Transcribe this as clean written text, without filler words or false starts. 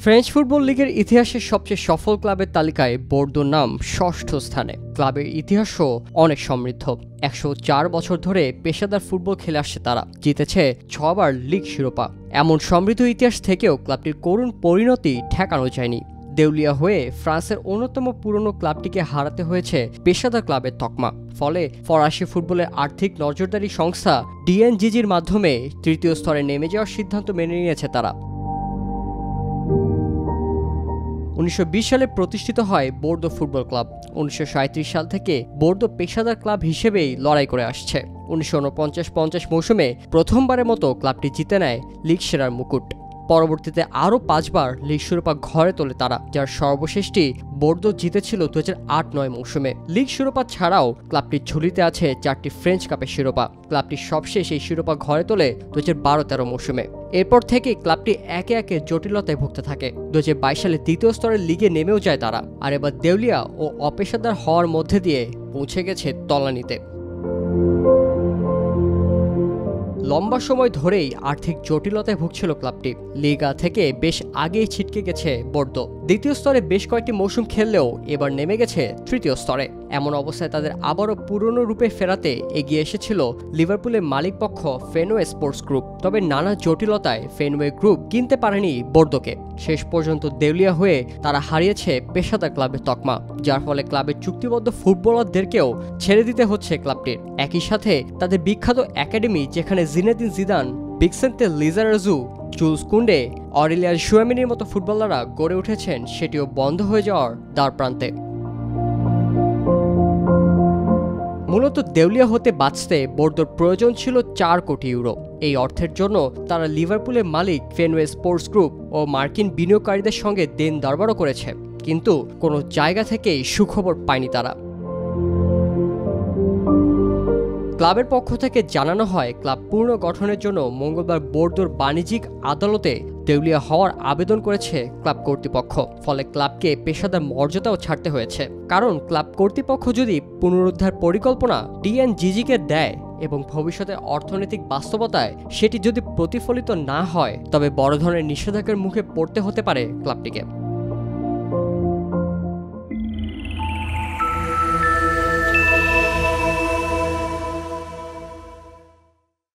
French football লিগের ইতিহাসের সবচেয়ে সফল ক্লাবের তালিকায় বোর্দোর নাম ষষ্ঠ স্থানে। ক্লাবের ইতিহাসও অনেক সমৃদ্ধ। ১০৪ বছর ধরে পেশাদার ফুটবল খেলে আসছে তারা। জিতেছে ৬ বার লিগ শিরোপা। এমন সমৃদ্ধ ইতিহাস থেকেও ক্লাবটির করুণ পরিণতি ঠেকানো যায়নি। দেউলিয়া হয়ে ফ্রান্সের অন্যতম পুরনো ক্লাবটিকে হারাতে হয়েছে পেশাদার ক্লাবের তকমা। ফলে ফরাসি ফুটবলের আর্থিক নজরদারি সংস্থা ডিএনজিজির মাধ্যমে তৃতীয় স্তরে নেমে যাওয়ার সিদ্ধান্ত মেনে নিয়েছে তারা। ১৯২০ সালে প্রতিষ্ঠিত হয় বোর্দো ফুটবল ক্লাব। ১৯৩৭ সাল থেকে বোর্দো পেশাদার ক্লাব হিসেবেই লড়াই করে আসছে। ১৯৪৯-৫০ মৌসুমে প্রথমবারের মতো ক্লাবটি জিতে নেয় লিগ সেরার মুকুট। পরবর্তীতে আরও ৫ বার লিগ শিরোপা ঘরে তোলে তারা, যার সর্বশেষটি বোর্দো জিতেছিল ২০০৮-৯ মৌসুমে। লিগ শিরোপা ছাড়াও ক্লাবটির ঝুলিতে আছে ৪টি ফ্রেঞ্চ কাপের শিরোপা। ক্লাবটি সবশেষ এই শিরোপা ঘরে তোলে ২০১২-১৩ মৌসুমে। এরপর থেকে ক্লাবটি একে একে জটিলতায় ভুগতে থাকে। ২০২২ সালে দ্বিতীয় স্তরের লিগে নেমেও যায় তারা, আর এবার দেউলিয়া ও অপেশাদার হওয়ার মধ্যে দিয়ে পৌঁছে গেছে তলানিতে। লম্বা সময় ধরেই আর্থিক জটিলতায় ভুগছিল ক্লাবটি। লিগা থেকে বেশ আগেই ছিটকে গেছে বোর্দো। দ্বিতীয় স্তরে বেশ কয়েকটি মৌসুম খেললেও এবার নেমে গেছে তৃতীয় স্তরে। এমন অবস্থায় তাদের আবারও পুরনো রূপে ফেরাতে এগিয়ে এসেছিল লিভারপুলের মালিকপক্ষ ফেনওয়ে স্পোর্টস গ্রুপ। তবে নানা জটিলতায় ফেনওয়ে গ্রুপ কিনতে পারেনি বোর্দোকে। শেষ পর্যন্ত দেউলিয়া হয়ে তারা হারিয়েছে পেশাদার ক্লাবের তকমা, যার ফলে ক্লাবের চুক্তিবদ্ধ ফুটবলারদেরকেও ছেড়ে দিতে হচ্ছে ক্লাবটির। একই সাথে তাদের বিখ্যাত একাডেমি, যেখানে জিনেদিন জিদান, ভিক্সেন্তে লিজারাজু, জুলস কুন্ডে, অরেলিয়ান শুয়ামিনির মতো ফুটবলাররা গড়ে উঠেছেন, সেটিও বন্ধ হয়ে যাওয়ার দ্বারপ্রান্তে। মূলত দেউলিয়া হতে বাঁচতে বোর্দোর প্রয়োজন ছিল ৪ কোটি ইউরো। এই অর্থের জন্য তারা লিভারপুলের মালিক ফেনওয়ে স্পোর্টস গ্রুপ ও মার্কিন বিনিয়োগকারীদের সঙ্গে দেন দরবারও করেছে, কিন্তু কোনো জায়গা থেকেই সুখবর পায়নি তারা। ক্লাবের পক্ষ থেকে জানানো হয়, ক্লাব পুনর্গঠনের জন্য মঙ্গলবার বোর্দোর বাণিজ্যিক আদালতে দেউলিয়া হওয়ার আবেদন করেছে ক্লাব কর্তৃপক্ষ। ফলে ক্লাবকে পেশাদার মর্যাদাও ছাড়তে হয়েছে। কারণ ক্লাব কর্তৃপক্ষ যদি পুনরুদ্ধার পরিকল্পনা ডিএনজিজিকে দেয় এবং ভবিষ্যতের অর্থনৈতিক বাস্তবতায় সেটি যদি প্রতিফলিত না হয়, তবে বড় ধরনের নিষেধাজ্ঞার মুখে পড়তে হতে পারে ক্লাবটিকে।